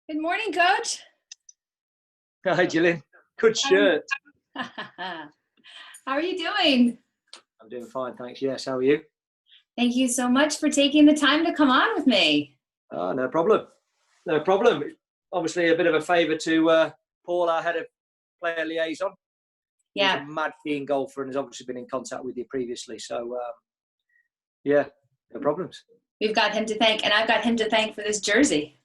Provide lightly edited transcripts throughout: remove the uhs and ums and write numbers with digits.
Good morning, Coach. Hi, Gillian. Good shirt. How are you doing? I'm doing fine, thanks. Yes, how are you? Thank you so much for taking the time to come on with me. Oh, no problem. No problem. Obviously, a bit of a favour to Paul, our head of player liaison. Yeah. He's a mad keen golfer and has obviously been in contact with you previously. So, yeah, no problems. We've got him to thank, and I've got him to thank for this jersey.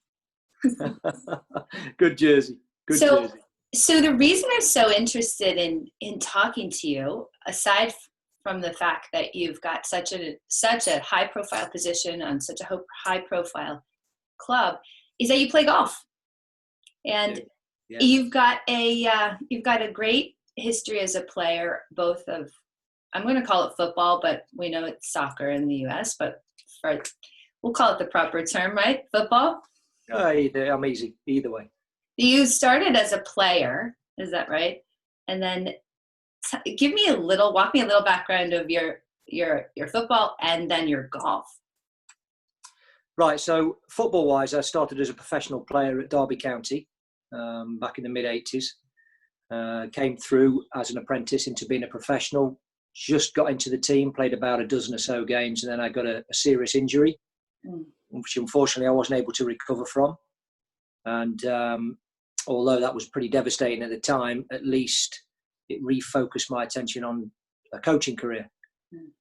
Good jersey. Good jersey. So the reason I'm so interested in talking to you, aside from the fact that you've got such a high profile position on such a high profile club, is that you play golf, and Yeah. you've got a great history as a player, both of, I'm going to call it football, but we know it's soccer in the U.S., but we'll call it the proper term, right? Football. I'm easy either way. You started as a player, is that right? And then walk me a little background of your football and then your golf. Right, so football-wise, I started as a professional player at Derby County back in the mid-80s. Came through as an apprentice into being a professional, just got into the team, played about a dozen or so games, and then I got a serious injury, which unfortunately I wasn't able to recover from. And although that was pretty devastating at the time, at least it refocused my attention on a coaching career.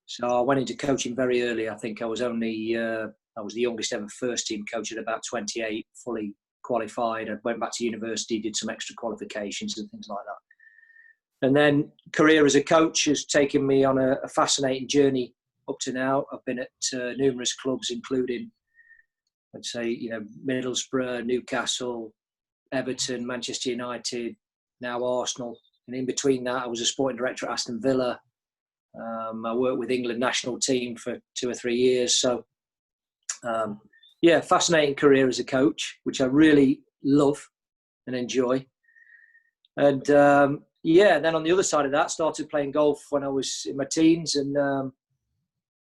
So I went into coaching very early. I think I was the youngest ever first team coach at about 28, fully qualified. I went back to university, did some extra qualifications and things like that. And then career as a coach has taken me on a fascinating journey up to now. I've been at numerous clubs, including, I'd say, Middlesbrough, Newcastle, Everton, Manchester United, now Arsenal. And in between that, I was a sporting director at Aston Villa. I worked with England national team for 2 or 3 years. So, fascinating career as a coach, which I really love and enjoy. And then on the other side of that, started playing golf when I was in my teens and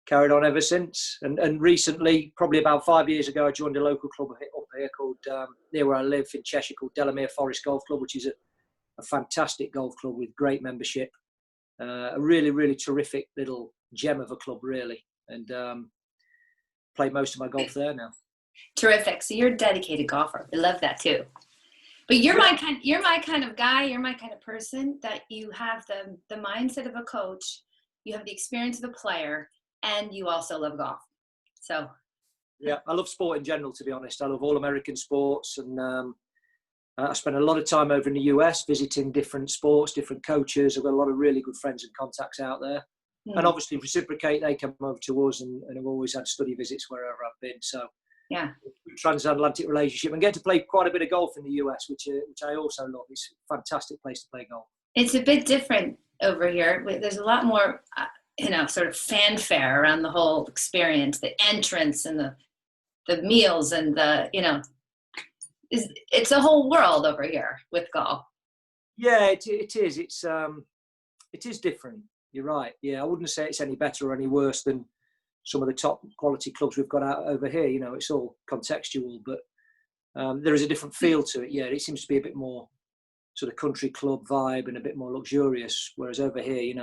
carried on ever since. And recently, probably about 5 years ago, I joined a local club up here called, near where I live in Cheshire, called Delamere Forest Golf Club, which is a fantastic golf club with great membership. A really, really terrific little gem of a club, really. And play most of my golf there now. Terrific. So you're a dedicated golfer. I love that too. But you're my kind of guy. You're my kind of person that you have the mindset of a coach. You have the experience of a player, and you also love golf. So. Yeah, I love sport in general, to be honest. I love all American sports, and I spent a lot of time over in the US visiting different sports, different coaches. I've got a lot of really good friends and contacts out there. And obviously reciprocate, they come over to us, and I've always had study visits wherever I've been. So yeah, transatlantic relationship, and get to play quite a bit of golf in the US, which I also love. It's a fantastic place to play golf. It's a bit different over here. There's a lot more, sort of fanfare around the whole experience, the entrance and the meals and it's a whole world over here with golf. Yeah, it is. It is different. You're right. Yeah, I wouldn't say it's any better or any worse than some of the top quality clubs we've got out over here. It's all contextual, but there is a different feel to it. Yeah, it seems to be a bit more sort of country club vibe and a bit more luxurious. Whereas over here,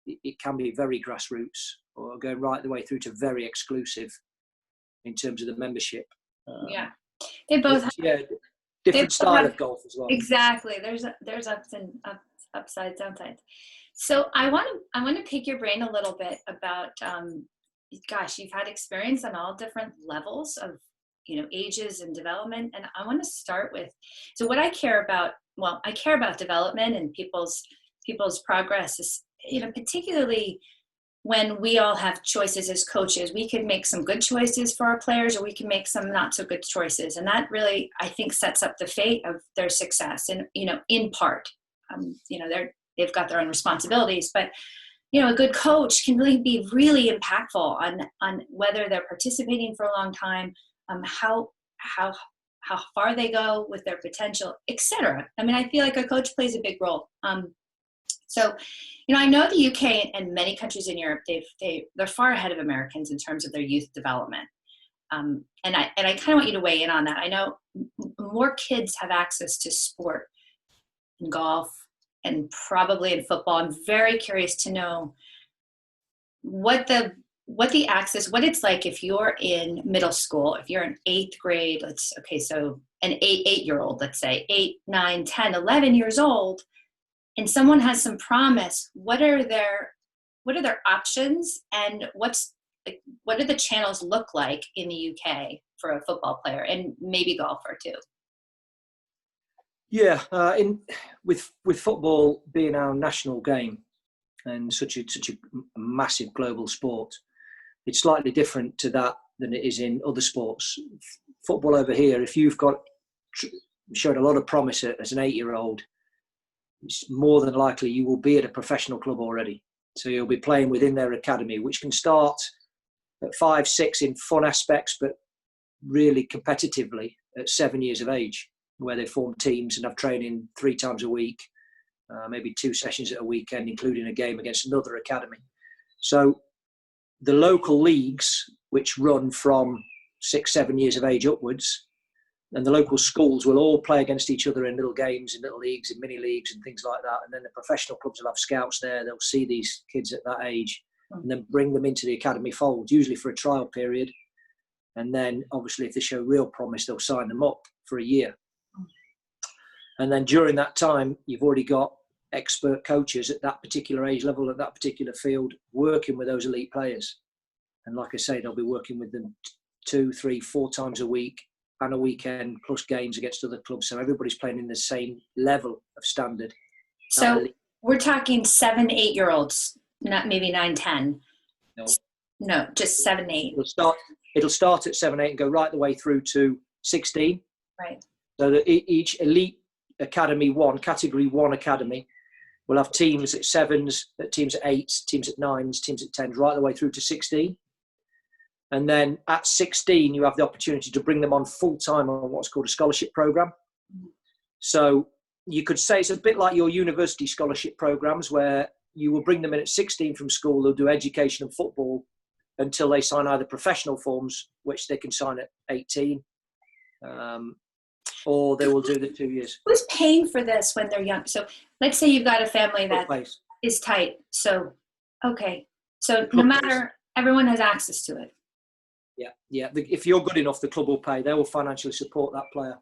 it can be very grassroots or going right the way through to very exclusive in terms of the membership. They both have different style of golf as well. Exactly. There's upsides, downsides. So I want to pick your brain a little bit about, you've had experience on all different levels of, ages and development. And I want to start with, so what I care about development and people's progress is, particularly when we all have choices as coaches. We could make some good choices for our players, or we can make some not so good choices. And that really, I think, sets up the fate of their success. And, in part, they've got their own responsibilities, but, a good coach can really be really impactful on whether they're participating for a long time, how far they go with their potential, etc. I mean, I feel like a coach plays a big role. So, I know the UK and many countries in Europe, they're far ahead of Americans in terms of their youth development. And I kind of want you to weigh in on that. I know more kids have access to sport and golf and probably in football. I'm very curious to know what the access, what it's like if you're in middle school, if you're in eighth grade, so an eight-year-old, let's say 8, 9, 10, 11 years old, and someone has some promise. What are their options, and what do the channels look like in the UK for a football player and maybe golfer too? Yeah, with football being our national game and such a massive global sport, it's slightly different to that than it is in other sports. Football over here, if you've showed a lot of promise as an 8-year-old, it's more than likely you will be at a professional club already. So you'll be playing within their academy, which can start at 5, 6 in fun aspects, but really competitively at 7 years of age, where they form teams and have training 3 times a week, maybe 2 sessions at a weekend, including a game against another academy. So the local leagues, which run from 6, 7 years of age upwards, and the local schools will all play against each other in little games, in little leagues, in mini leagues and things like that. And then the professional clubs will have scouts there. They'll see these kids at that age and then bring them into the academy fold, usually for a trial period. And then obviously if they show real promise, they'll sign them up for a year. And then during that time, you've already got expert coaches at that particular age level, at that particular field, working with those elite players. And like I say, they'll be working with them 2, 3, 4 times a week and a weekend, plus games against other clubs. So everybody's playing in the same level of standard. So we're talking 7, 8-year-olds, not maybe 9, 10. No, just 7, 8. It'll start at 7, 8 and go right the way through to 16. Right. So that each elite academy category 1 academy will have teams at 7s, teams at 8s, teams at 9s, teams at 10s, right the way through to 16. And then at 16, you have the opportunity to bring them on full-time on what's called a scholarship program. So you could say it's a bit like your university scholarship programs, where you will bring them in at 16 from school. They'll do education and football until they sign either professional forms, which they can sign at 18, or they will do the 2 years. Who's paying for this when they're young? So let's say you've got a family that is tight. So, okay. So no matter, everyone has access to it. Yeah. If you're good enough, the club will pay. They will financially support that player.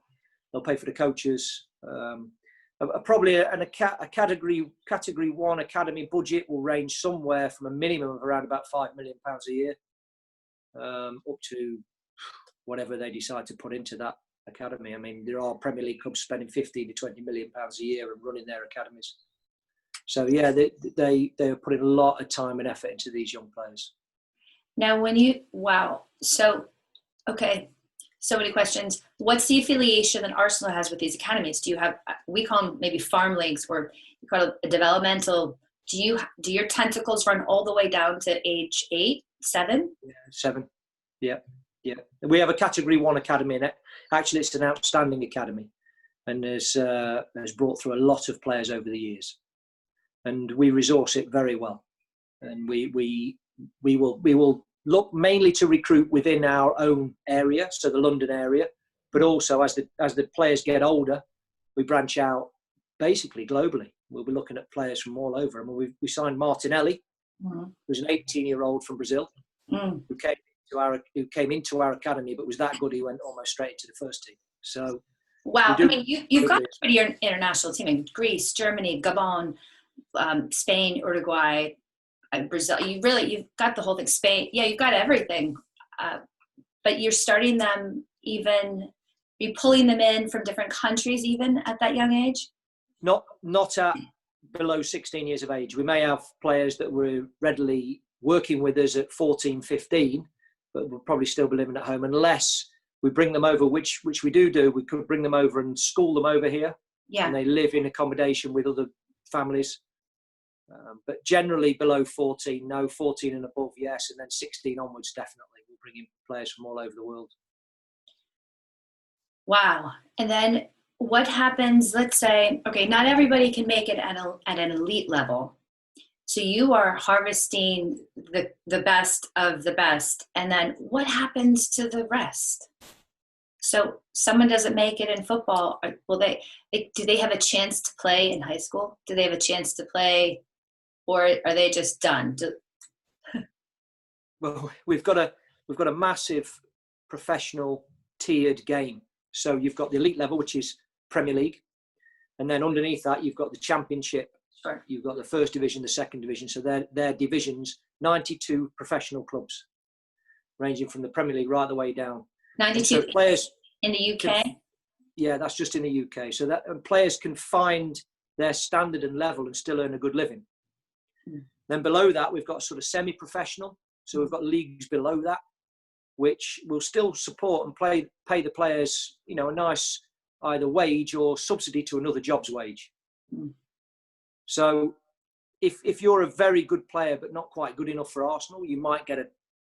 They'll pay for the coaches. Probably a category 1 academy budget will range somewhere from a minimum of around about £5 million a year, up to whatever they decide to put into that academy. I mean, there are Premier League clubs spending 15 to 20 million pounds a year and running their academies. So yeah, they are putting a lot of time and effort into these young players. Now, so, okay, so many questions. What's the affiliation that Arsenal has with these academies? Do you have, we call them maybe farm leagues, where you call it a developmental, do your tentacles run all the way down to age 8, 7? Yeah, 7, yeah. We have a category 1 academy in it. Actually, it's an outstanding academy and has brought through a lot of players over the years. And we resource it very well. And we will look mainly to recruit within our own area, so the London area, but also as the players get older, we branch out basically globally. We'll be looking at players from all over. I mean, we signed Martinelli, who's an 18-year-old from Brazil, who came into our academy, but was that good he went almost straight into the first team. So wow, I mean, you've got a pretty international team in Greece, Germany, Gabon, Spain, Uruguay, Brazil. You've got the whole thing. Spain, yeah, you've got everything. But you're starting them, even you're pulling them in from different countries even at that young age? Not at below 16 years of age. We may have players that were readily working with us at 14, 15, but we'll probably still be living at home unless we bring them over, which we do. We could bring them over and school them over here. Yeah. And they live in accommodation with other families. But generally below 14, no. 14 and above, yes. And then 16 onwards, definitely. We'll bring in players from all over the world. Wow. And then what happens, let's say, okay, not everybody can make it at an elite level. So you are harvesting the best of the best. And then what happens to the rest? So someone doesn't make it in football. Will do they have a chance to play in high school? Do they have a chance to play, or are they just done? Well, we've got a massive professional tiered game. So you've got the elite level, which is Premier League, and then underneath that you've got the Championship. Sure. You've got the first division, the second division. So they're divisions, 92 professional clubs, ranging from the Premier League right the way down. 92 so players in the UK? Yeah, that's just in the UK. So that players can find their standard and level and still earn a good living. Mm. Then below that, we've got sort of semi-professional. So we've got leagues below that, which will still support and pay the players, a nice either wage or subsidy to another job's wage. Mm. So if you're a very good player but not quite good enough for Arsenal, you might get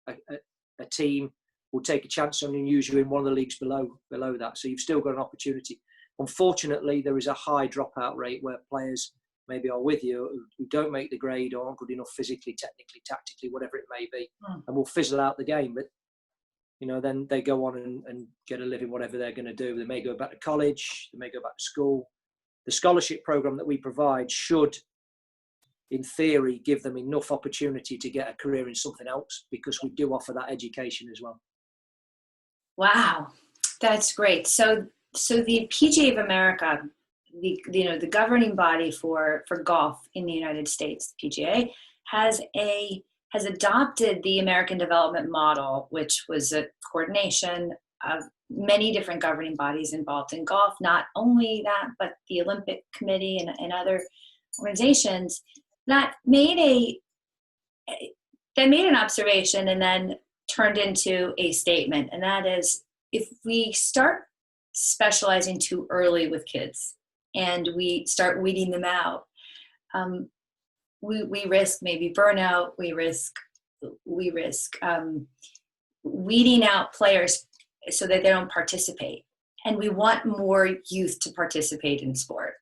a team will take a chance on you and use you in one of the leagues below that. So you've still got an opportunity. Unfortunately, there is a high dropout rate where players maybe are with you who don't make the grade or aren't good enough physically, technically, tactically, whatever it may be, and will fizzle out the game. But, then they go on and get a living, whatever they're going to do. They may go back to college, they may go back to school. The scholarship program that we provide should, in theory, give them enough opportunity to get a career in something else, because we do offer that education as well. Wow, that's great. So the PGA of America, the governing body for golf in the United States, PGA, has adopted the American Development Model, which was a coordination of many different governing bodies involved in golf. Not only that, but the Olympic Committee and other organizations that made an observation and then turned into a statement. And that is, if we start specializing too early with kids and we start weeding them out, we risk maybe burnout. We risk weeding out players so that they don't participate. And we want more youth to participate in sport,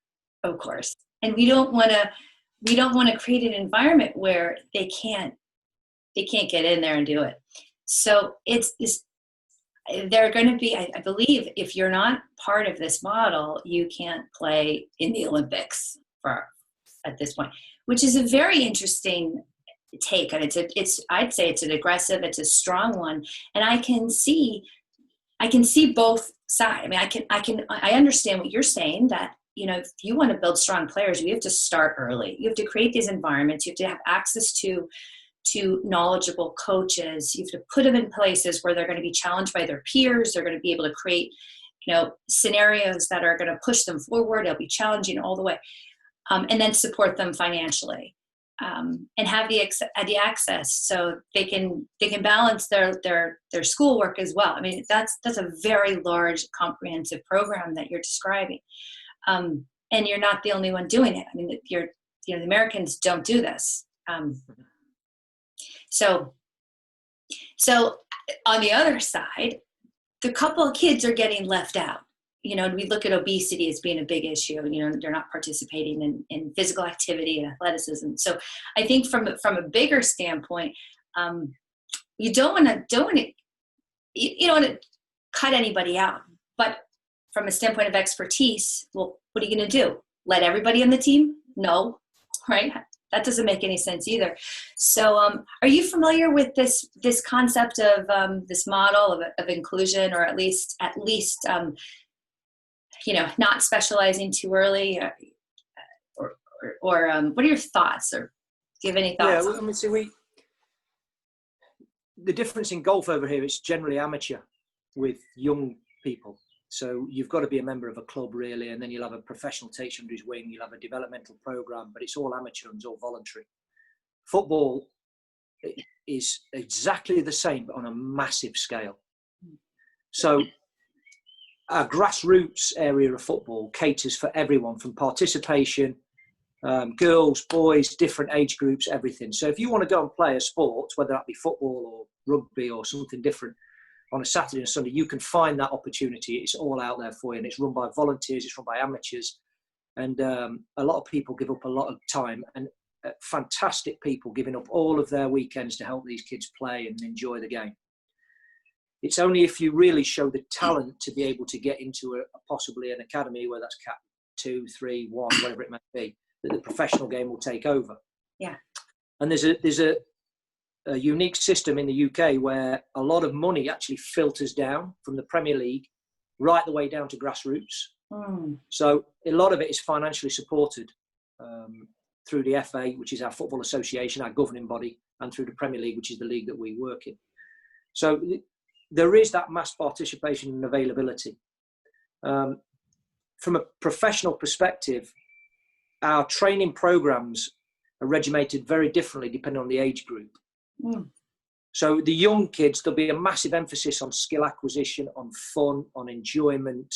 of course. And we don't want to create an environment where they can't get in there and do it. So they're going to be, I believe, if you're not part of this model, you can't play in the Olympics at this point, which is a very interesting take. And I'd say it's an aggressive, it's a strong one. And I can see both sides. I mean, I understand what you're saying, that, if you want to build strong players, you have to start early. You have to create these environments. You have to have access to knowledgeable coaches. You have to put them in places where they're going to be challenged by their peers. They're going to be able to create, scenarios that are going to push them forward. They'll be challenging all the way, and then support them financially, and have the access so they can balance their schoolwork as well. I mean, that's a very large, comprehensive program that you're describing, and you're not the only one doing it. I mean, the Americans don't do this. So on the other side, the couple of kids are getting left out. And we look at obesity as being a big issue. They're not participating in physical activity and athleticism. So I think from a bigger standpoint, you don't want to cut anybody out. But from a standpoint of expertise, well, what are you going to do? Let everybody on the team? No, right? That doesn't make any sense either. So are you familiar with this concept of this model of inclusion, or at least not specializing too early, or what are your thoughts, or do you have any thoughts? Yeah, well, the difference in golf over here is generally amateur with young people. So you've got to be a member of a club, really, and then you'll have a professional take you under his wing. You'll have a developmental program, but it's all amateur and it's all voluntary. Football is exactly the same, but on a massive scale. So our grassroots area of football caters for everyone, from participation, girls, boys, different age groups, everything. So if you want to go and play a sport, whether that be football or rugby or something different, on a Saturday and Sunday, you can find that opportunity. It's all out there for you, and it's run by volunteers, it's run by amateurs, and a lot of people give up a lot of time, and fantastic people giving up all of their weekends to help these kids play and enjoy the game. It's only if you really show the talent to be able to get into possibly an academy, where that's Cat 2, 3, 1, whatever it may be, that the professional game will take over. Yeah. And there's a unique system in the UK where a lot of money actually filters down from the Premier League right the way down to grassroots. So a lot of it is financially supported through the FA, which is our football association, our governing body, and through the Premier League, which is the league that we work in. So there is that mass participation and availability. From a professional perspective, our training programs are regimented very differently depending on the age group. So the young kids, there'll be a massive emphasis on skill acquisition, on fun, on enjoyment,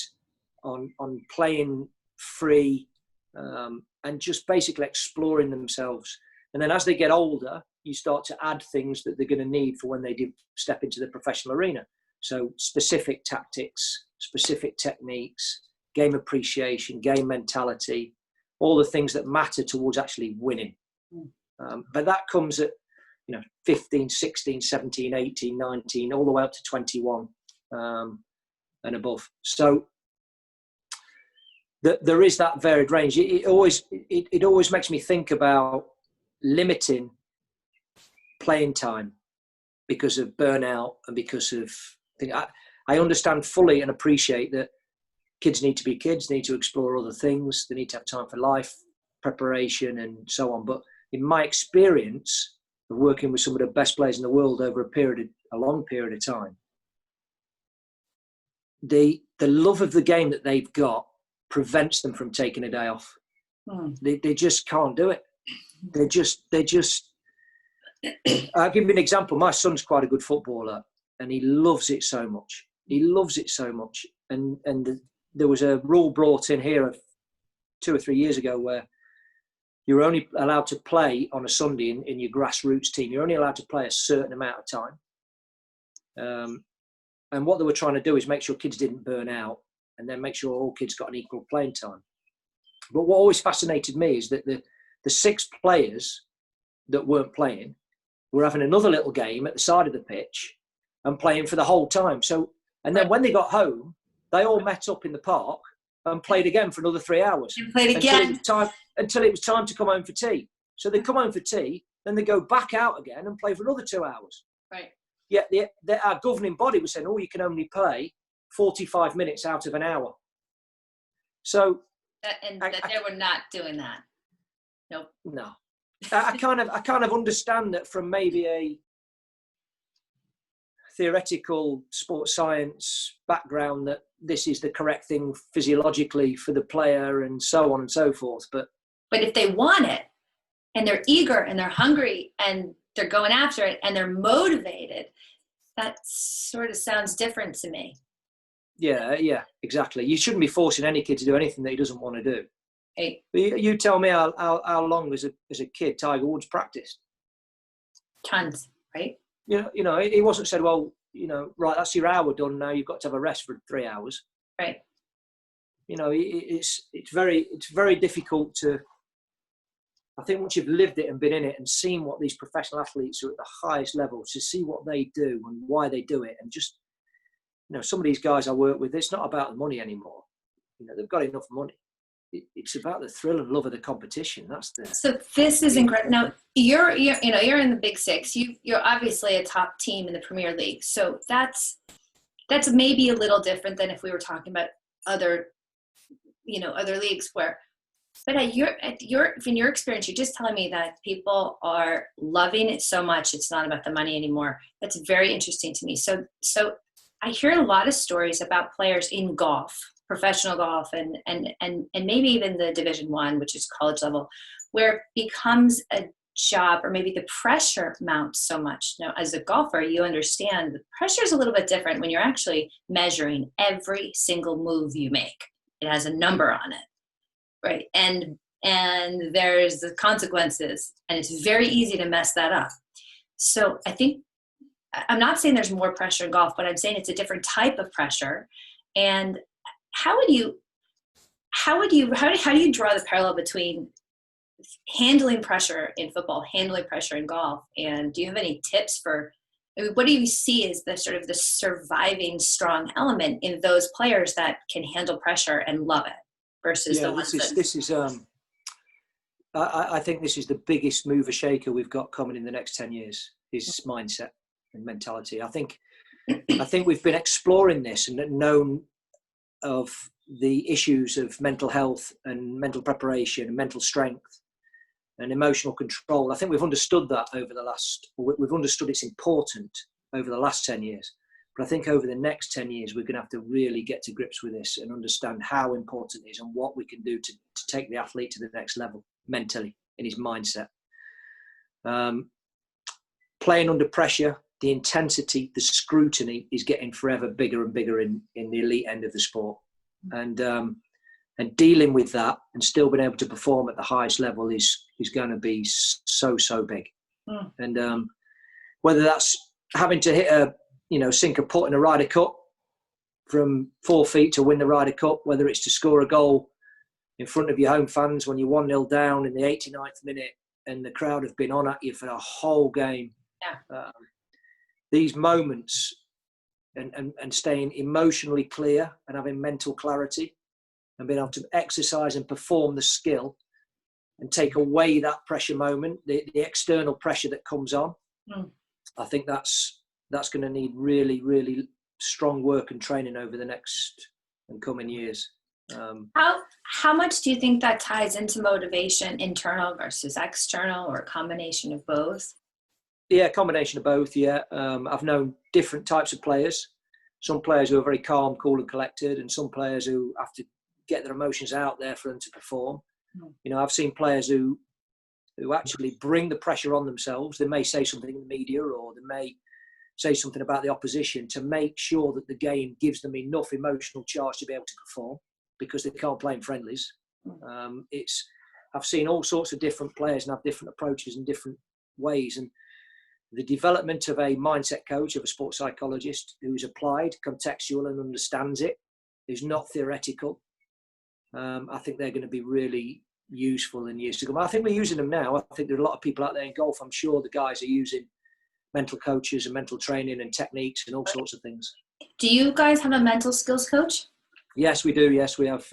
on playing free, and just basically exploring themselves. And then as they get older, you start to add things that they're going to need for when they do step into the professional arena. So specific tactics, specific techniques, game appreciation, game mentality, all the things that matter towards actually winning. But that comes at 15, 16, 17, 18, 19, all the way up to 21 and above. So there is that varied range. It always makes me think about limiting playing time because of burnout and because of things. I understand fully and appreciate that kids need to be kids, need to explore other things, they need to have time for life preparation and so on. But in my experience of working with some of the best players in the world over a long period of time, the love of the game that they've got prevents them from taking a day off. They just can't do it. They just I'll give you an example. My son's quite a good footballer and he loves it so much. And there was a rule brought in here 2 or 3 years ago where you're only allowed to play on a Sunday in your grassroots team. You're only allowed to play a certain amount of time. And what they were trying to do is make sure kids didn't burn out and then make sure all kids got an equal playing time. But what always fascinated me is that the 6 players that weren't playing were having another little game at the side of the pitch and playing for the whole time. And then when they got home, they all met up in the park and played again for another 3 hours. And played again. Until it was time to come home for tea. So they come home for tea, then they go back out again and play for another 2 hours. Right. Yet our governing body was saying, you can only play 45 minutes out of an hour. So... they were not doing that. Nope. No. I kind of understand that from maybe a theoretical sports science background that this is the correct thing physiologically for the player and so on and so forth. But if they want it and they're eager and they're hungry and they're going after it and they're motivated, that sort of sounds different to me. Yeah, exactly. You shouldn't be forcing any kid to do anything that he doesn't want to do. Hey. You tell me how long as a kid Tiger Woods practiced? Tons, right? He wasn't said, right, that's your hour done now. You've got to have a rest for 3 hours. Right. It's very difficult to. I think once you've lived it and been in it and seen what these professional athletes are at the highest level, to see what they do and why they do it, and just some of these guys I work with, it's not about the money anymore. They've got enough money. It's about the thrill and love of the competition. So this is incredible. Now you're in the Big Six. You're obviously a top team in the Premier League. So that's maybe a little different than if we were talking about other leagues where. But in your experience, you're just telling me that people are loving it so much. It's not about the money anymore. That's very interesting to me. So I hear a lot of stories about players in golf, professional golf, and maybe even the Division I, which is college level, where it becomes a job, or maybe the pressure mounts so much. Now, as a golfer, you understand the pressure is a little bit different when you're actually measuring every single move you make. It has a number on it, right? And there's the consequences, and it's very easy to mess that up. So I think, I'm not saying there's more pressure in golf, but I'm saying it's a different type of pressure. And how do you draw the parallel between handling pressure in football, handling pressure in golf? And do you have any tips for I mean, what do you see as the sort of the surviving strong element in those players that can handle pressure and love it versus the ones that? This is. I think this is the biggest mover shaker we've got coming in the next 10 years. Is mindset and mentality. I think we've been exploring this and known of the issues of mental health and mental preparation and mental strength and emotional control. I think we've understood that we've understood it's important over the last 10 years. But I think over the next 10 years, we're going to have to really get to grips with this and understand how important it is and what we can do to take the athlete to the next level mentally in his mindset. Playing under pressure, the intensity, the scrutiny is getting forever bigger and bigger in the elite end of the sport. And dealing with that and still being able to perform at the highest level is going to be so big. And whether that's having to hit sink a putt in a Ryder Cup from 4 feet to win the Ryder Cup, whether it's to score a goal in front of your home fans when you're 1-0 down in the 89th minute and the crowd have been on at you for the whole game. Yeah. These moments and staying emotionally clear and having mental clarity and being able to exercise and perform the skill and take away that pressure moment, the external pressure that comes on. I think that's going to need really, really strong work and training over the next and coming years. How much do you think that ties into motivation, internal versus external, or a combination of both? Yeah, combination of both. Yeah, I've known different types of players. Some players who are very calm, cool, and collected, and some players who have to get their emotions out there for them to perform. I've seen players who actually bring the pressure on themselves. They may say something in the media, or they may say something about the opposition to make sure that the game gives them enough emotional charge to be able to perform, because they can't play in friendlies. I've seen all sorts of different players and have different approaches and different ways. And the development of a mindset coach, of a sports psychologist who's applied, contextual, and understands it, is not theoretical. I think they're going to be really useful in years to come. I think we're using them now. I think there are a lot of people out there in golf. I'm sure the guys are using mental coaches and mental training and techniques and all sorts of things. Do you guys have a mental skills coach? Yes, we do. Yes, we have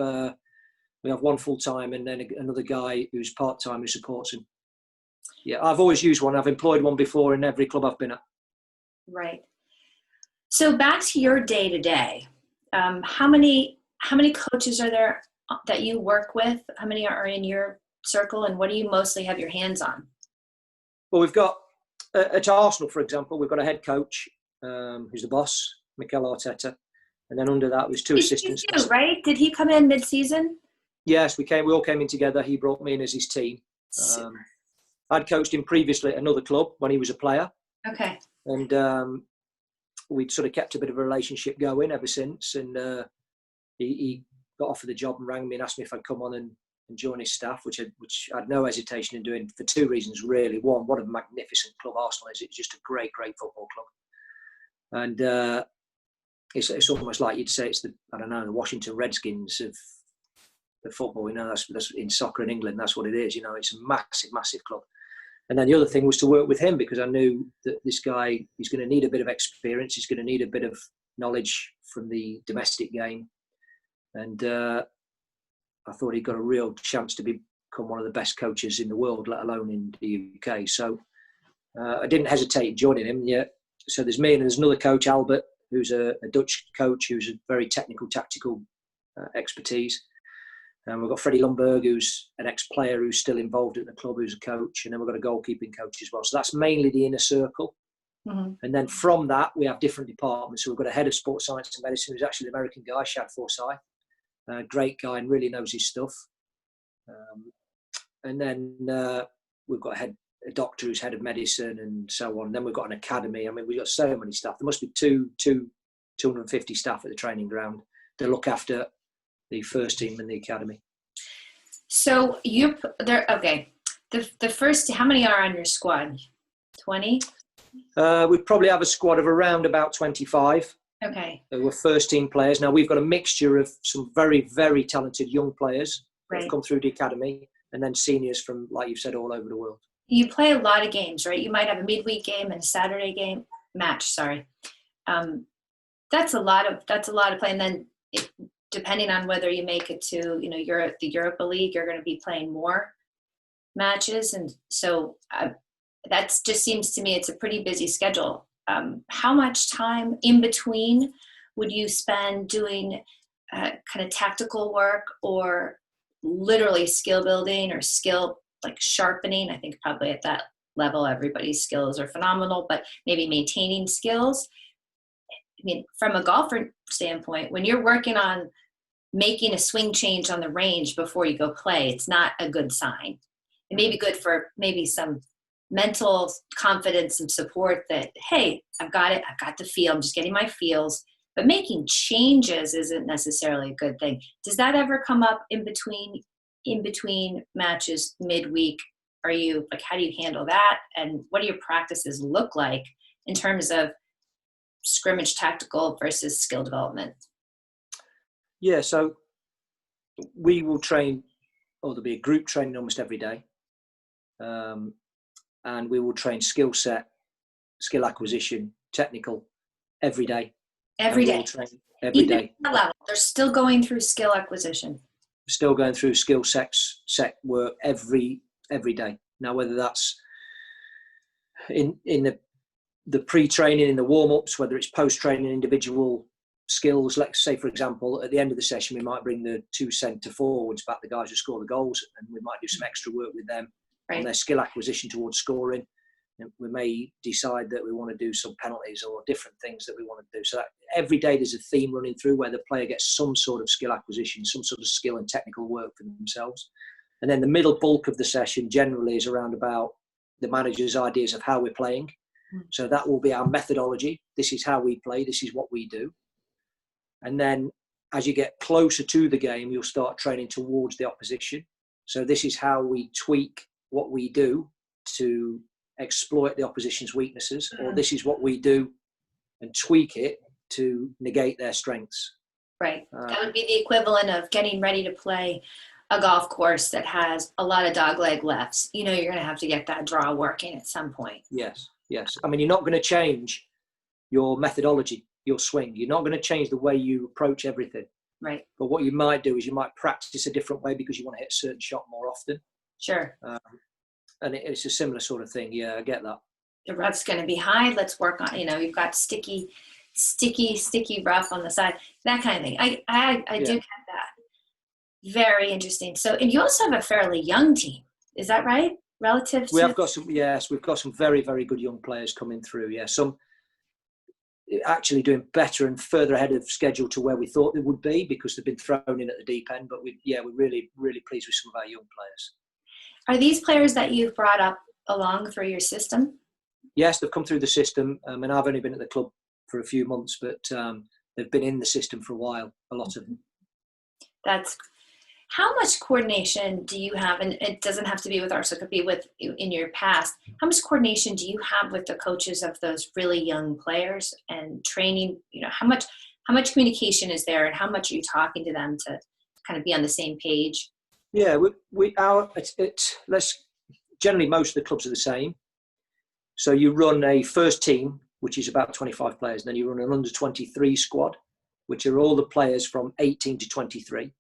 one full-time and then another guy who's part-time who supports him. Yeah, I've always used one. I've employed one before in every club I've been at. Right. So back to your day-to-day. How many coaches are there that you work with? How many are in your circle, and what do you mostly have your hands on? Well, we've got at Arsenal, for example, we've got a head coach who's the boss, Mikel Arteta, and then under that was two assistants. You, right? Did he come in mid-season? Yes, we all came in together. He brought me in as his team. I'd coached him previously at another club when he was a player. Okay. And we'd sort of kept a bit of a relationship going ever since. And he got offered the job and rang me and asked me if I'd come on and join his staff, which I had no hesitation in doing for two reasons, really. One, what a magnificent club Arsenal is. It's just a great, great football club. And it's almost like you'd say it's the Washington Redskins of the football. That's in soccer in England. That's what it is. It's a massive, massive club. And then the other thing was to work with him, because I knew that this guy, he's going to need a bit of experience. He's going to need a bit of knowledge from the domestic game. And I thought he got a real chance to become one of the best coaches in the world, let alone in the UK. So I didn't hesitate in joining him. Yeah. So there's me and there's another coach, Albert, who's a Dutch coach, who's a very technical, tactical expertise. And we've got Freddie Lundberg, who's an ex-player who's still involved at the club, who's a coach. And then we've got a goalkeeping coach as well. So that's mainly the inner circle. Mm-hmm. And then from that, we have different departments. So we've got a head of sports science and medicine, who's actually an American guy, Shad Forsyth. Great guy and really knows his stuff. And then we've got a doctor who's head of medicine and so on. And then we've got an academy. I mean, we've got so many staff. There must be 250 staff at the training ground to look after the first team and the academy. So you're there. Okay. The first, how many are on your squad? 20? We probably have a squad of around about 25. Okay. We're first team players. Now we've got a mixture of some very, very talented young players who've come through the academy, and then seniors from, like you've said, all over the world. You play a lot of games, right? You might have a midweek game and a Saturday game. match. Sorry. That's a lot of play. And then depending on whether you make it to, the Europa League, you're going to be playing more matches. And so that just seems to me it's a pretty busy schedule. How much time in between would you spend doing kind of tactical work or literally skill building or skill like sharpening? I think probably at that level, everybody's skills are phenomenal, but maybe maintaining skills. I mean, from a golfer standpoint, when you're working on making a swing change on the range before you go play, it's not a good sign. It may be good for maybe some mental confidence and support that, hey, I've got it. I've got the feel. I'm just getting my feels. But making changes isn't necessarily a good thing. Does that ever come up in between matches midweek? Are you like, how do you handle that? And what do your practices look like in terms of scrimmage tactical versus skill development? Yeah, so we will train, or there'll be a group training almost every day. And we will train skill set, skill acquisition, technical every day. Every day. Every day. Level. They're still going through skill acquisition. Still going through skill set work every day. Now, whether that's in the pre-training, in the warm-ups, whether it's post-training individual skills. Let's say, for example, at the end of the session, we might bring the 2 centre forwards back, the guys who score the goals, and we might do some extra work with them on their skill acquisition towards scoring. And we may decide that we want to do some penalties or different things that we want to do. So that every day there's a theme running through where the player gets some sort of skill acquisition, some sort of skill and technical work for themselves. And then the middle bulk of the session generally is around about the manager's ideas of how we're playing. So that will be our methodology. This is how we play. This is what we do. And then as you get closer to the game, you'll start training towards the opposition. So this is how we tweak what we do to exploit the opposition's weaknesses, or this is what we do and tweak it to negate their strengths. Right. That would be the equivalent of getting ready to play a golf course that has a lot of dogleg lefts. You're going to have to get that draw working at some point. Yes. I mean, you're not going to change your methodology, your swing. You're not going to change the way you approach everything. Right. But what you might do is you might practice a different way because you want to hit a certain shot more often. Sure. And it's a similar sort of thing. Yeah, I get that. The rough's going to be high. Let's work on, you've got sticky rough on the side, that kind of thing. I do get that. Very interesting. So, and you also have a fairly young team. Is that right? Relative to... We've got some very, very good young players coming through. Yeah, some actually doing better and further ahead of schedule to where we thought they would be because they've been thrown in at the deep end. But we're really, really pleased with some of our young players. Are these players that you've brought up along through your system? Yes, they've come through the system. And I've only been at the club for a few months, but they've been in the system for a while, a lot of them. How much coordination do you have, and it doesn't have to be with ours, it could be with in your past, how much coordination do you have with the coaches of those really young players and training? How much communication is there, and how much are you talking to them to kind of be on the same page? Yeah, generally most of the clubs are the same. So you run a first team, which is about 25 players. Then you run an under-23 squad, which are all the players from 18 to 23. And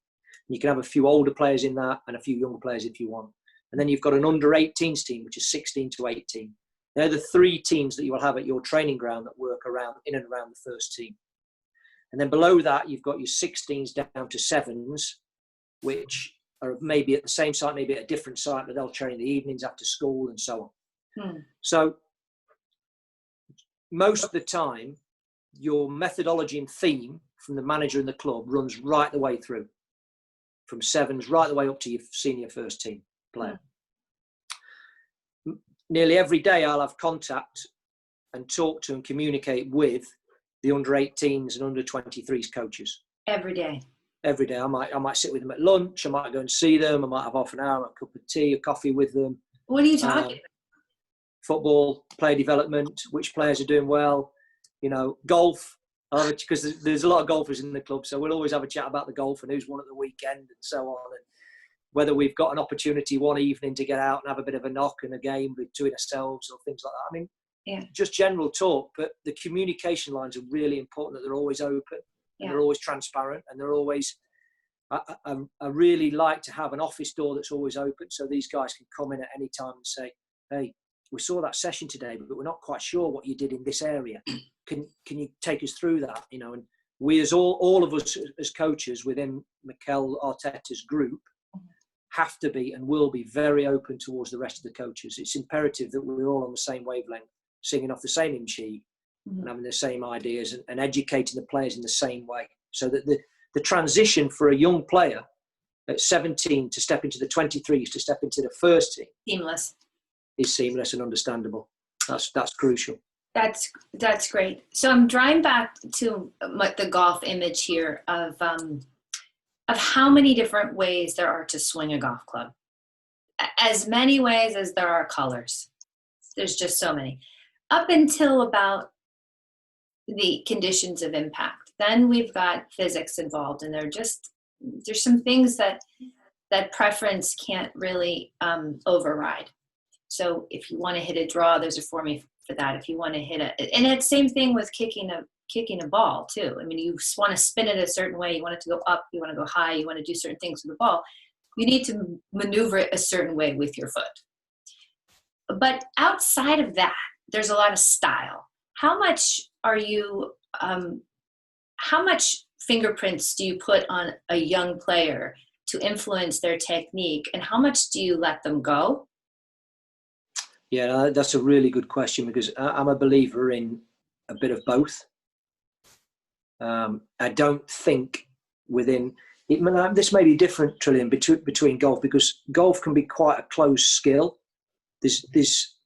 you can have a few older players in that and a few younger players if you want. And then you've got an under-18s team, which is 16 to 18. They're the 3 teams that you will have at your training ground that work in and around the first team. And then below that, you've got your 16s down to 7s, which are maybe at the same site, maybe at a different site, but they'll train in the evenings after school and so on. So most of the time, your methodology and theme from the manager and the club runs right the way through, from 7s right the way up to your senior first team player. Nearly every day I'll have contact and talk to and communicate with the under-18s and under-23s coaches. Every day. I might sit with them at lunch. I might go and see them. I might have half an hour, a cup of tea, a coffee with them. What are you talking about? Football, player development, which players are doing well, golf, because there's a lot of golfers in the club. So we'll always have a chat about the golf and who's won at the weekend and so on. And whether we've got an opportunity one evening to get out and have a bit of a knock and a game between ourselves or things like that. I mean, just general talk, but the communication lines are really important, that they're always open and they're always transparent, and they're always, I really like to have an office door that's always open, so these guys can come in at any time and say, hey, we saw that session today, but we're not quite sure what you did in this area. Can you take us through that? You know, and we, as all of us as coaches within Mikel Arteta's group, have to be and will be very open towards the rest of the coaches. It's imperative that we're all on the same wavelength, singing off the same hymn sheet, and having the same ideas, and educating the players in the same way, so that the transition for a young player at 17 to step into the 23s, to step into the first team, is seamless and understandable. That's crucial. That's great. So I'm drawing back to the golf image here of how many different ways there are to swing a golf club. As many ways as there are colors. There's just so many. Up until about the conditions of impact. Then we've got physics involved, and there's some things that preference can't really override. So if you want to hit a draw, there's a formula for that. If you want to hit and it's same thing with kicking a ball too. I mean, you want to spin it a certain way. You want it to go up. You want to go high. You want to do certain things with the ball. You need to maneuver it a certain way with your foot. But outside of that, there's a lot of style. How much fingerprints do you put on a young player to influence their technique, and how much do you let them go? Yeah, that's a really good question, because I'm a believer in a bit of both. I don't think this may be different, Trillian, between golf, because golf can be quite a closed skill. There's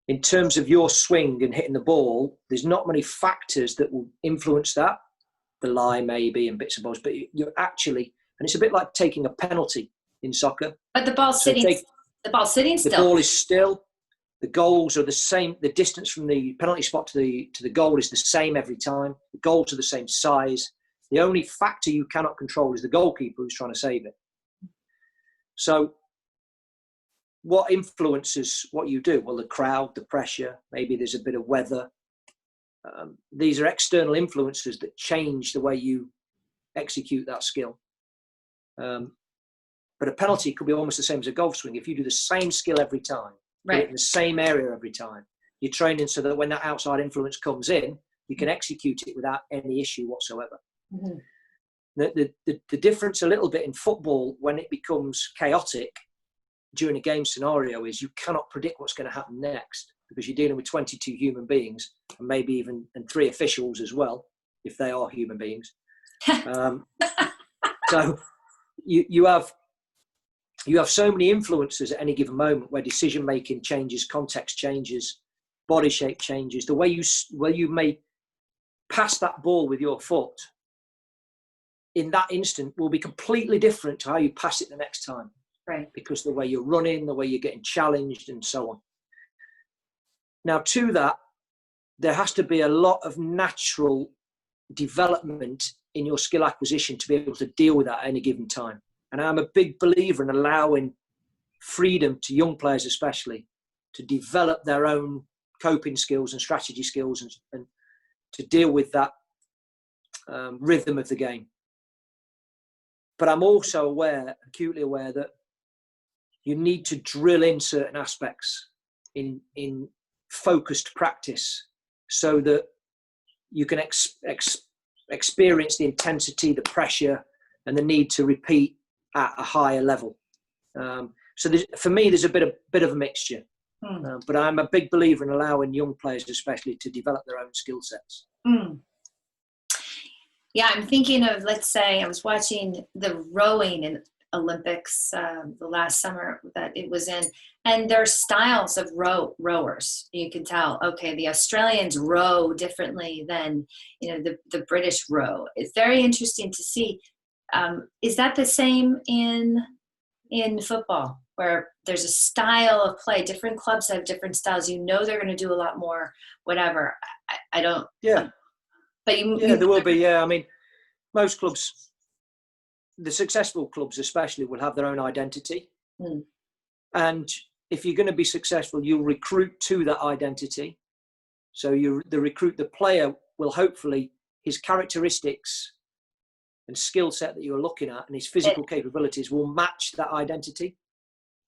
in terms of your swing and hitting the ball, there's not many factors that will influence that. The lie maybe and bits and bobs, but you're actually, and it's a bit like taking a penalty in soccer. But the ball's sitting still. The ball is still. The goals are the same. The distance from the penalty spot to the goal is the same every time. The goals are the same size. The only factor you cannot control is the goalkeeper who's trying to save it. So what influences what you do? Well, the crowd, the pressure, maybe there's a bit of weather. These are external influences that change the way you execute that skill. But a penalty could be almost the same as a golf swing. If you do the same skill every time, right, in the same area every time, you're training so that when that outside influence comes in, you can execute it without any issue whatsoever. Mm-hmm. The difference a little bit in football when it becomes chaotic during a game scenario is you cannot predict what's going to happen next, because you're dealing with 22 human beings, and maybe even 3 officials as well, if they are human beings. So you have so many influences at any given moment, where decision making changes, context changes, body shape changes. The way you may pass that ball with your foot in that instant will be completely different to how you pass it the next time. Right. Because the way you're running, the way you're getting challenged, and so on. Now, to that, there has to be a lot of natural development in your skill acquisition to be able to deal with that at any given time. And I'm a big believer in allowing freedom to young players, especially, to develop their own coping skills and strategy skills, and to deal with that rhythm of the game. But I'm also acutely aware that you need to drill in certain aspects in focused practice, so that you can experience the intensity, the pressure, and the need to repeat at a higher level. So for me, there's a bit of a mixture. But I'm a big believer in allowing young players, especially, to develop their own skill sets. Yeah, I'm thinking of, let's say, I was watching the rowing in Olympics the last summer that it was in, and there's styles of rowers. You can tell, okay, the Australians row differently than the British row. It's very interesting to see. Is that the same in football, where there's a style of play? Different clubs have different styles. They're going to do a lot more whatever. I don't. Yeah. But there will be. Yeah, I mean, most clubs, the successful clubs especially, will have their own identity. And if you're going to be successful, you'll recruit to that identity. So the player will hopefully, his characteristics and skill set that you're looking at and his physical capabilities will match that identity.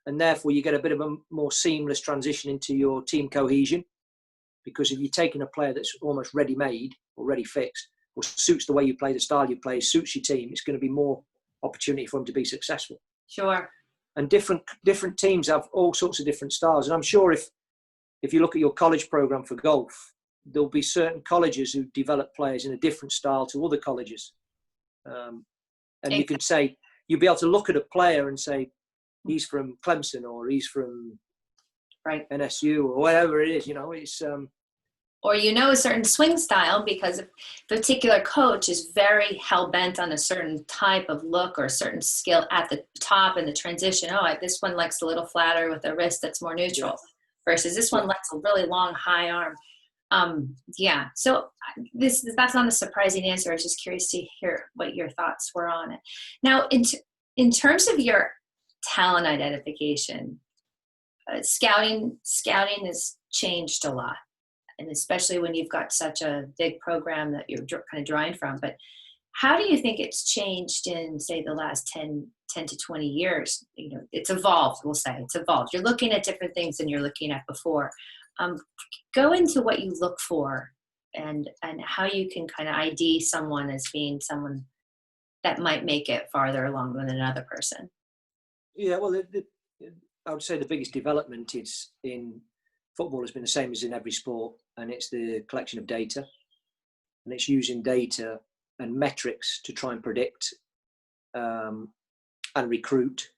And therefore you get a bit of a more seamless transition into your team cohesion. Because if you're taking a player that's almost ready-made or ready-fixed, or suits the way you play, the style you play, suits your team, it's going to be more opportunity for them to be successful. Sure. And different teams have all sorts of different styles. And I'm sure if you look at your college program for golf, there'll be certain colleges who develop players in a different style to other colleges. And you can say, you'll be able to look at a player and say, he's from Clemson or he's from NSU or whatever it is, it's... Or a certain swing style because a particular coach is very hell-bent on a certain type of look or a certain skill at the top and the transition. This one likes a little flatter with a wrist that's more neutral versus this one likes a really long, high arm. So that's not a surprising answer. I was just curious to hear what your thoughts were on it. Now, in terms of your talent identification, scouting has changed a lot. And especially when you've got such a big program that you're kind of drawing from. But how do you think it's changed in, say, the last 10 to 20 years? It's evolved, we'll say. It's evolved. You're looking at different things than you're looking at before. Go into what you look for and how you can kind of ID someone as being someone that might make it farther along than another person. Yeah, well, I would say the biggest development is in football has been the same as in every sport, and it's the collection of data, and it's using data and metrics to try and predict and recruit.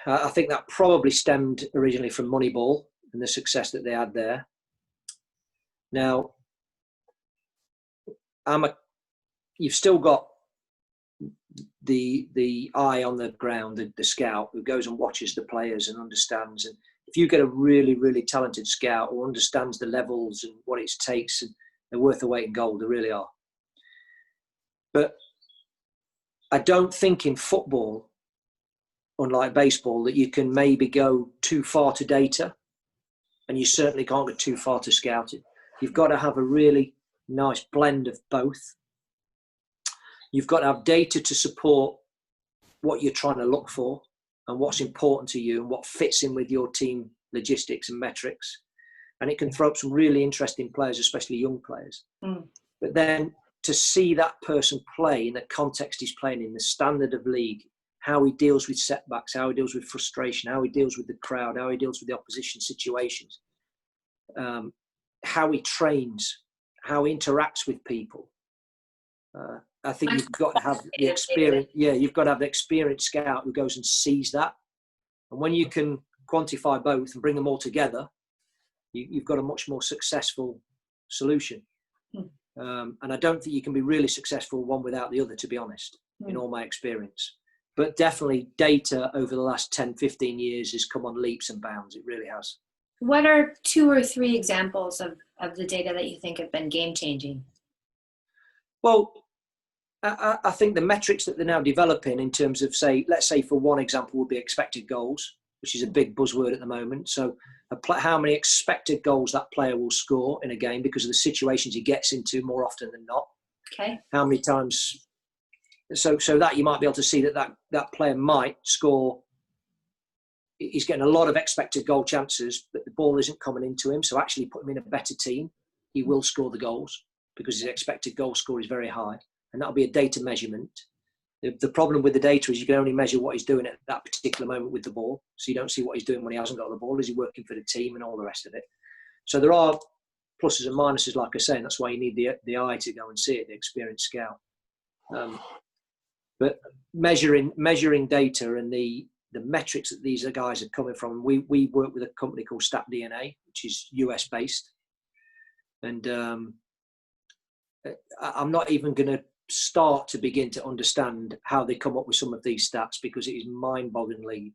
I think that probably stemmed originally from Moneyball and the success that they had there. Now, you've still got the eye on the ground, the scout who goes and watches the players and understands. And if you get a really, really talented scout who understands the levels and what it takes, and they're worth their weight in gold, they really are. But I don't think in football, unlike baseball, that you can maybe go too far to data, and you certainly can't go too far to scouting. You've got to have a really nice blend of both. You've got to have data to support what you're trying to look for and what's important to you and what fits in with your team logistics and metrics. And it can throw up some really interesting players, especially young players. But then to see that person play in the context he's playing in, the standard of league, how he deals with setbacks, how he deals with frustration, how he deals with the crowd, how he deals with the opposition situations, how he trains, how he interacts with people. I think you've got to have the experience. Yeah, you've got to have the experienced scout who goes and sees that. And when you can quantify both and bring them all together, you've got a much more successful solution. And I don't think you can be really successful one without the other, to be honest, in all my experience. But definitely data over the last 10, 15 years has come on leaps and bounds. It really has. What are 2 or 3 examples of the data that you think have been game-changing? Well, I think the metrics that they're now developing in terms of, let's say for one example would be expected goals, which is a big buzzword at the moment. So how many expected goals that player will score in a game because of the situations he gets into more often than not. Okay. How many times... So that you might be able to see that player might score. He's getting a lot of expected goal chances, but the ball isn't coming into him. So actually put him in a better team. He will score the goals because his expected goal score is very high. And that'll be a data measurement. The problem with the data is you can only measure what he's doing at that particular moment with the ball. So you don't see what he's doing when he hasn't got the ball. Is he working for the team and all the rest of it? So there are pluses and minuses, like I say, and that's why you need the eye to go and see it, the experienced scout. But measuring data and the metrics that these guys are coming from, we work with a company called StatDNA, which is US based. And I'm not even going to start to begin to understand how they come up with some of these stats because it is mind-bogglingly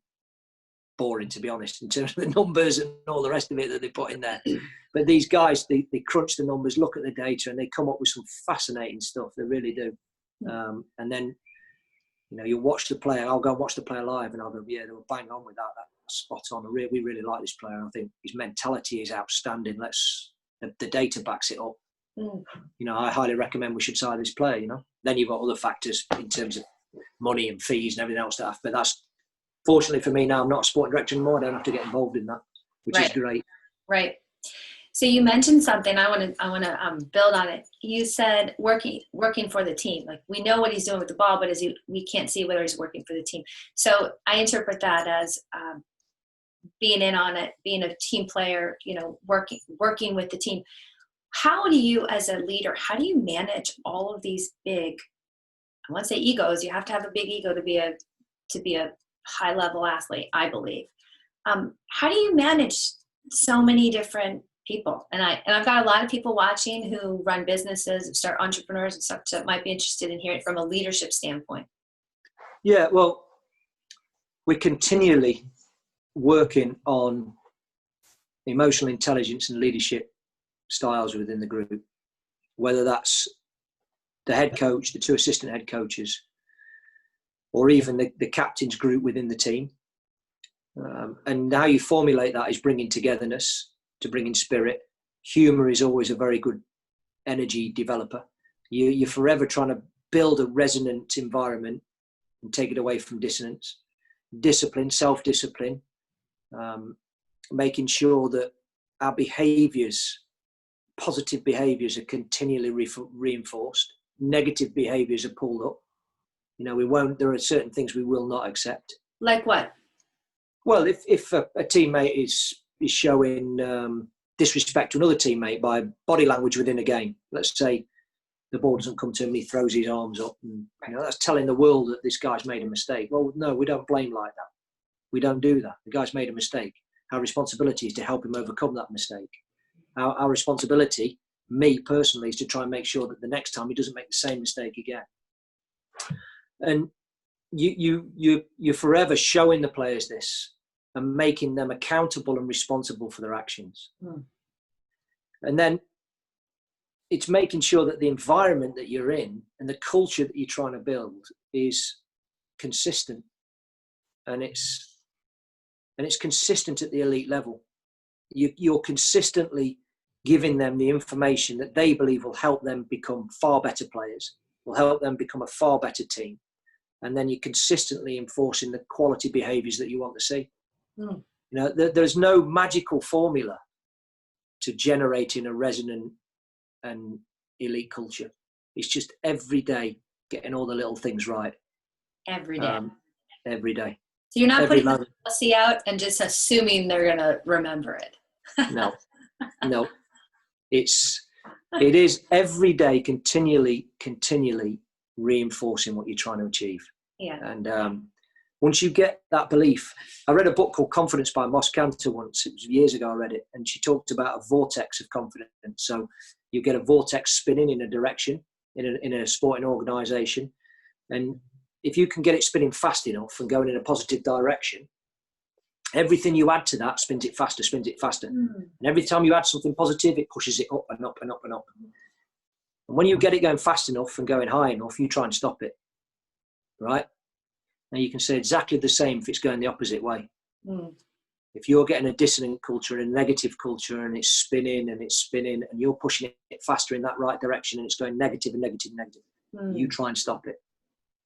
boring, to be honest, in terms of the numbers and all the rest of it that they put in there. But these guys, they crunch the numbers, look at the data, and they come up with some fascinating stuff. They really do. And then, you watch the player. I'll go and watch the player live, and I'll go, yeah, they were bang on with that. That's spot on. We really like this player. I think his mentality is outstanding. the data backs it up. Mm. You know, I highly recommend we should sign this player. You know, then you've got other factors in terms of money and fees and everything else that. But that's fortunately for me now. I'm not a sporting director anymore. I don't have to get involved in that, which is great. Right. So you mentioned something. I want to build on it. You said working for the team. Like, we know what he's doing with the ball, but we can't see whether he's working for the team. So I interpret that as being in on it, being a team player. You know, working with the team. How do you, as a leader, how do you manage all of these big, I want to say egos? You have to have a big ego to be a high level athlete, I believe. How do you manage so many different people? And I've got a lot of people watching who run businesses and start entrepreneurs and stuff that might be interested in hearing from a leadership standpoint. Yeah, well, we're continually working on emotional intelligence and leadership styles within the group, whether that's the head coach, the two assistant head coaches, or even the captain's group within the team. And how you formulate that is bringing togetherness, to bring in spirit. Humour is always a very good energy developer. You're forever trying to build a resonant environment and take it away from dissonance. Discipline, self-discipline, making sure that our behaviours, positive behaviours, are continually reinforced. Negative behaviours are pulled up. You know, there are certain things we will not accept. Like what? Well, if a teammate is showing disrespect to another teammate by body language within a game, let's say the ball doesn't come to him and he throws his arms up, and you know, that's telling the world that this guy's made a mistake. Well, no, we don't blame like that. We don't do that. The guy's made a mistake. Our responsibility is to help him overcome that mistake. Our responsibility, me personally, is to try and make sure that the next time he doesn't make the same mistake again. And you're forever showing the players this and making them accountable and responsible for their actions. Mm. And then it's making sure that the environment that you're in and the culture that you're trying to build is consistent, and it's consistent at the elite level. You're consistently giving them the information that they believe will help them become far better players, will help them become a far better team. And then you're consistently enforcing the quality behaviours that you want to see. Mm. You know, there's no magical formula to generating a resonant and elite culture. It's just every day getting all the little things right. Every day. Every day. So you're not putting the policy out and just assuming they're going to remember it. No. It is every day continually reinforcing what you're trying to achieve. Yeah. And once you get that belief, I read a book called Confidence by Moss Cantor once. It was years ago I read it, and she talked about a vortex of confidence. So you get a vortex spinning in a direction in a sporting organisation, and if you can get it spinning fast enough and going in a positive direction, everything you add to that spins it faster. Mm. And every time you add something positive, it pushes it up and up and up and up. And when you get it going fast enough and going high enough, you try and stop it, right? Now you can say exactly the same if it's going the opposite way. Mm. If you're getting a dissonant culture and a negative culture and it's spinning and you're pushing it faster in that right direction and it's going negative and negative and negative, you try and stop it.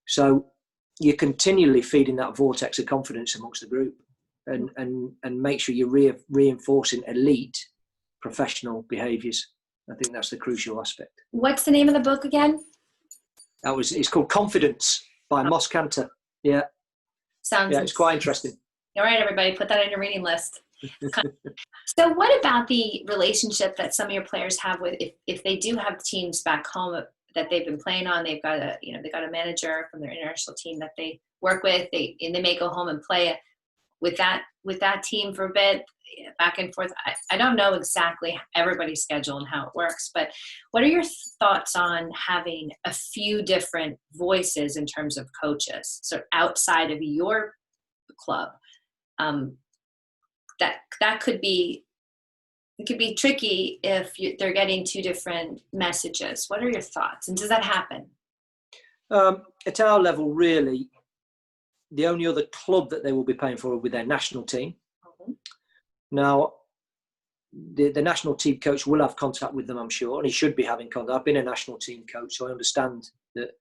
So you're continually feeding that vortex of confidence amongst the group and make sure you're reinforcing elite professional behaviours. I think that's the crucial aspect. What's the name of the book again? It's called Confidence by Moss Cantor. Yeah. It's quite interesting. All right, everybody, put that on your reading list. So what about the relationship that some of your players have with, if they do have teams back home that they've been playing on, they've got a manager from their international team that they work with, and they may go home and play with that team for a bit, back and forth. I don't know exactly everybody's schedule and how it works, but what are your thoughts on having a few different voices in terms of coaches, so outside of your club? That could be, it could be tricky if they're getting two different messages. What are your thoughts? And does that happen? At our level, really, the only other club that they will be paying for will be their national team. Mm-hmm. Now, the national team coach will have contact with them, I'm sure, and he should be having contact. I've been a national team coach, so I understand that,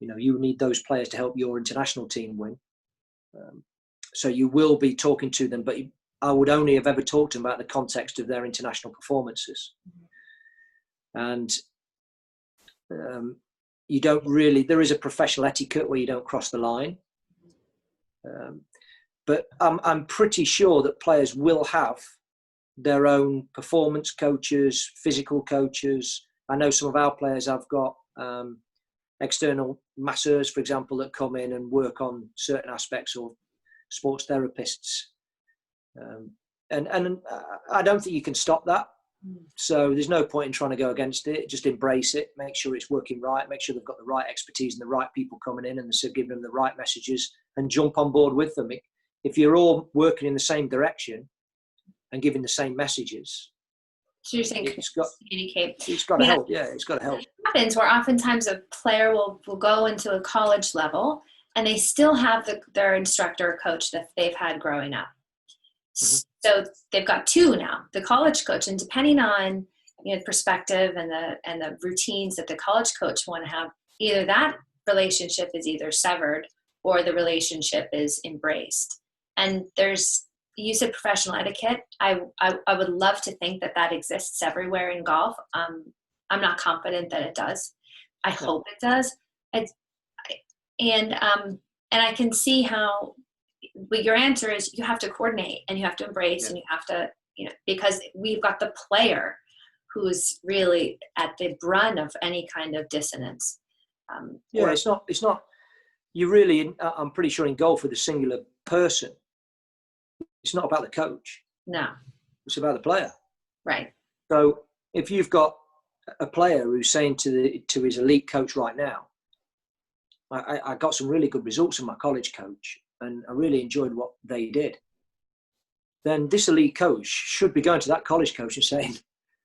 you need those players to help your international team win. So you will be talking to them, but I would only have ever talked to them about the context of their international performances. And you don't really, there is a professional etiquette where you don't cross the line. But I'm pretty sure that players will have their own performance coaches, physical coaches. I know some of our players have got external masseurs, for example, that come in and work on certain aspects, or sports therapists. And I don't think you can stop that. So there's no point in trying to go against it. Just embrace it, make sure it's working right, make sure they've got the right expertise and the right people coming in, and so giving them the right messages and jump on board with them. If you're all working in the same direction and giving the same messages, so you're saying communicate. It's got to help. Yeah, it's got to help. It happens where oftentimes a player will go into a college level and they still have their instructor or coach that they've had growing up. Mm-hmm. So they've got two now, the college coach, and depending on the perspective and the routines that the college coach want to have, either that relationship is either severed or the relationship is embraced. And you said professional etiquette. I would love to think that exists everywhere in golf. I'm not confident that it does. I hope it does. And I can see how. But your answer is you have to coordinate and you have to embrace and you have to, because we've got the player who's really at the brunt of any kind of dissonance. It's not, you really, I'm pretty sure in golf with a singular person, it's not about the coach. No. It's about the player. Right. So if you've got a player who's saying to his elite coach right now, I got some really good results from my college coach, and I really enjoyed what they did, then this elite coach should be going to that college coach and saying,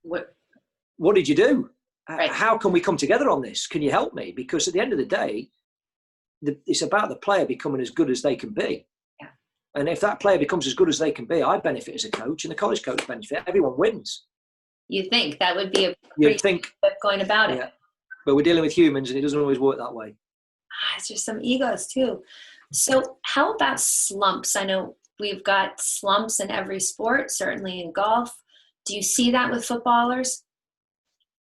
what did you do? Right. How can we come together on this? Can you help me? Because at the end of the day, it's about the player becoming as good as they can be. Yeah. And if that player becomes as good as they can be, I benefit as a coach and the college coach benefit. Everyone wins. You think that would be a pretty way of going about it. But we're dealing with humans and it doesn't always work that way. It's just some egos too. So how about slumps? I know we've got slumps in every sport, certainly in golf. Do you see that with footballers?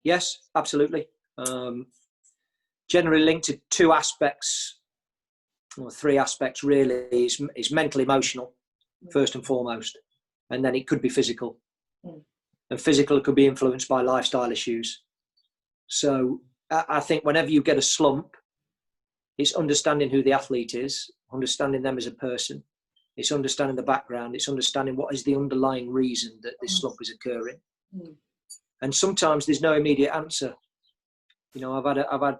Yes, absolutely. Generally linked to two aspects, or three aspects really. It's mental, emotional, first and foremost. And then it could be physical. And physical could be influenced by lifestyle issues. So I think whenever you get a slump, it's understanding who the athlete is, understanding them as a person. It's understanding the background. It's understanding what is the underlying reason that this slump is occurring. And sometimes there's no immediate answer. I've had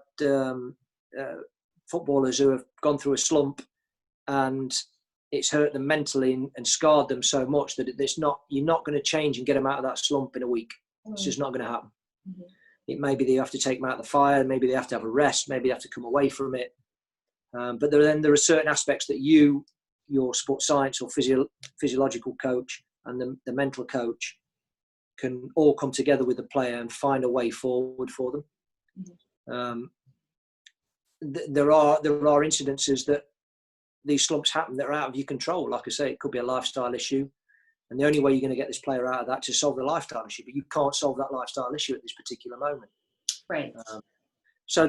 footballers who have gone through a slump and it's hurt them mentally and scarred them so much that you're not going to change and get them out of that slump in a week. It's just not going to happen. It may be that you have to take them out of the fire. Maybe they have to have a rest. Maybe they have to come away from it. But there are certain aspects that your sports science or physiological coach and the mental coach can all come together with the player and find a way forward for them. There are incidences that these slumps happen that are out of your control. Like I say, it could be a lifestyle issue. And the only way you're going to get this player out of that is to solve the lifestyle issue. But you can't solve that lifestyle issue at this particular moment. Right. So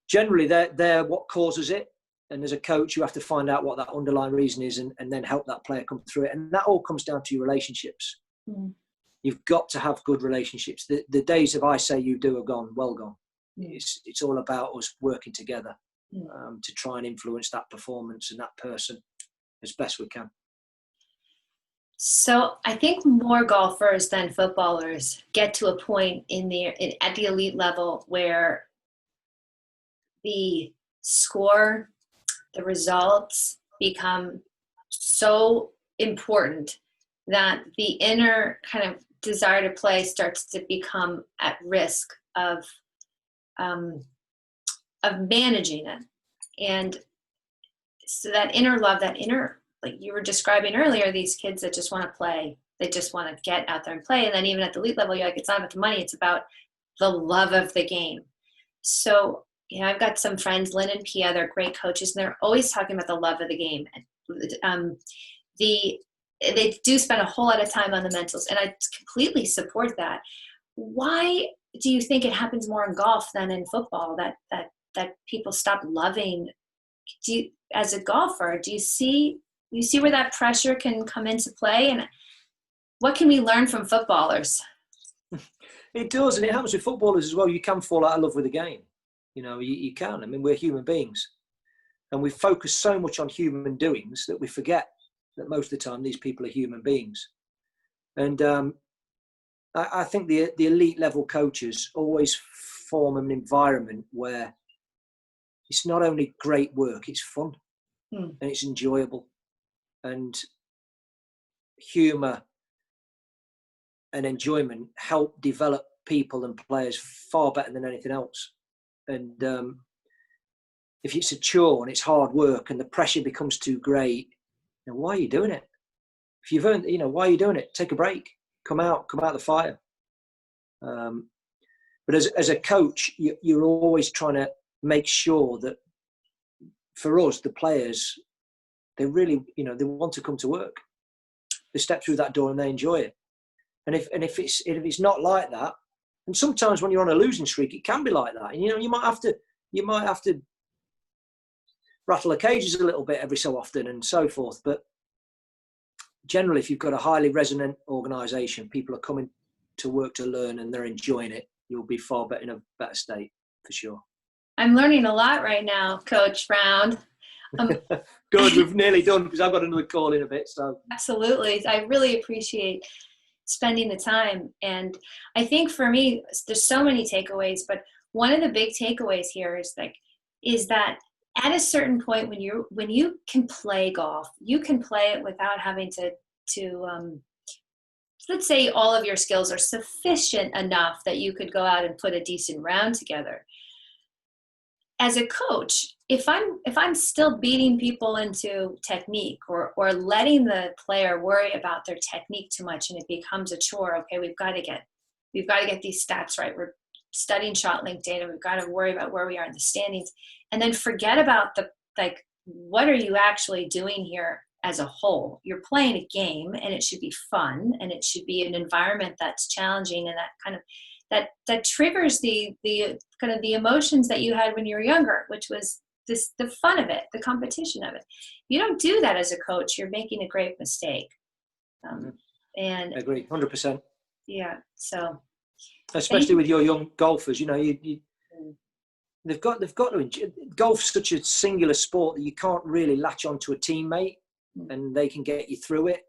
generally, they're what causes it. And as a coach, you have to find out what that underlying reason is and then help that player come through it. And that all comes down to your relationships. You've got to have good relationships. The days of I say you do are gone, well gone. It's all about us working together to try and influence that performance and that person as best we can. So I think more golfers than footballers get to a point at the elite level where the score, the results become so important that the inner kind of desire to play starts to become at risk of managing it. And so that inner love, like you were describing earlier, these kids that just want to play They just want to get out there and play. And then even at the elite level, you're like, it's not about the money. It's about the love of the game. So, I've got some friends, Lynn and Pia, they're great coaches, and they're always talking about the love of the game. They do spend a whole lot of time on the mentals, and I completely support that. Why do you think it happens more in golf than in football, that people stop loving? As a golfer, do you see where that pressure can come into play, and what can we learn from footballers? It does, and it happens with footballers as well. You can fall out of love with the game. You can. I mean, we're human beings, and we focus so much on human doings that we forget that most of the time these people are human beings. And I think the elite level coaches always form an environment where it's not only great work, it's fun and it's enjoyable, and humour and enjoyment help develop people and players far better than anything else. And if it's a chore and it's hard work and the pressure becomes too great, why are you doing it? If you've earned, why are you doing it? Take a break, come out the fire. But as a coach, you're always trying to make sure that, for us, the players, they really, they want to come to work. They step through that door and they enjoy it. And if it's not like that, and sometimes when you're on a losing streak, it can be like that. And you might have to rattle the cages a little bit every so often and so forth. But generally, if you've got a highly resonant organisation, people are coming to work to learn and they're enjoying it, you'll be far better in a better state for sure. I'm learning a lot right now, Coach Brown. Good, we've nearly done because I've got another call in a bit. So absolutely, I really appreciate spending the time. And I think for me, there's so many takeaways, but one of the big takeaways here is that at a certain point when you can play golf, you can play it without having to let's say all of your skills are sufficient enough that you could go out and put a decent round together. As a coach, if I'm still beating people into technique or letting the player worry about their technique too much and it becomes a chore, okay, we've got to get these stats right. We're studying shot link data. We've got to worry about where we are in the standings, and then forget about what are you actually doing here as a whole? You're playing a game, and it should be fun, and it should be an environment that's challenging, and that kind of that triggers the kind of the emotions that you had when you were younger, which was the fun of it, the competition of it. You don't do that as a coach, you're making a great mistake. And I agree, 100%. Yeah. So, especially with your young golfers, they've got to enjoy. Golf's such a singular sport that you can't really latch onto a teammate and they can get you through it.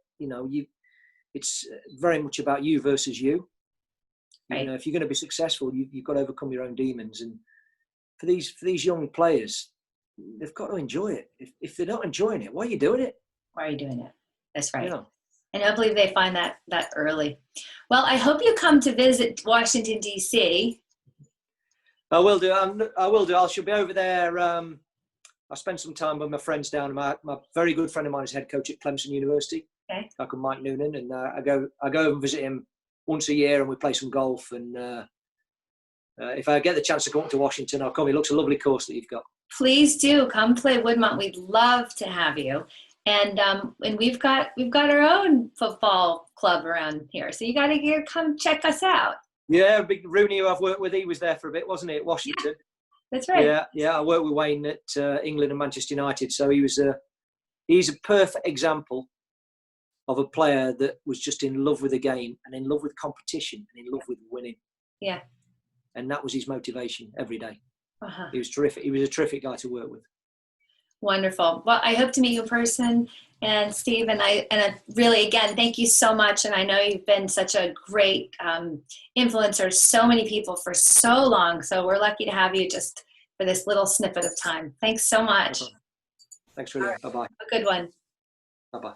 It's very much about you versus you. Right. If you're going to be successful, you've got to overcome your own demons. And for these young players, they've got to enjoy it. If they're not enjoying it, why are you doing it? Why are you doing it? That's right. And hopefully they find that early. Well, I hope you come to visit Washington, D.C. I will do. I shall be over there. I'll spend some time with my friends down. My very good friend of mine is head coach at Clemson University. Okay. Like Mike Noonan, and I go and visit him once a year, and we play some golf. And if I get the chance to go up to Washington, I'll come. It looks a lovely course that you've got. Please do come play Woodmont. We'd love to have you. And we've got our own football club around here, so you got to come check us out. Yeah, big Rooney, who I've worked with, he was there for a bit, wasn't he, at Washington? Yeah, that's right. Yeah. I worked with Wayne at England and Manchester United, so he's a perfect example of a player that was just in love with the game and in love with competition and in love with winning. Yeah. And that was his motivation every day. Uh-huh. He was terrific. He was a terrific guy to work with. Wonderful. Well, I hope to meet you in person. And Steve, and I really, again, thank you so much. And I know you've been such a great influencer, so many people for so long. So we're lucky to have you just for this little snippet of time. Thanks so much. Thanks, Julia. Right. Bye-bye. A good one. Bye-bye.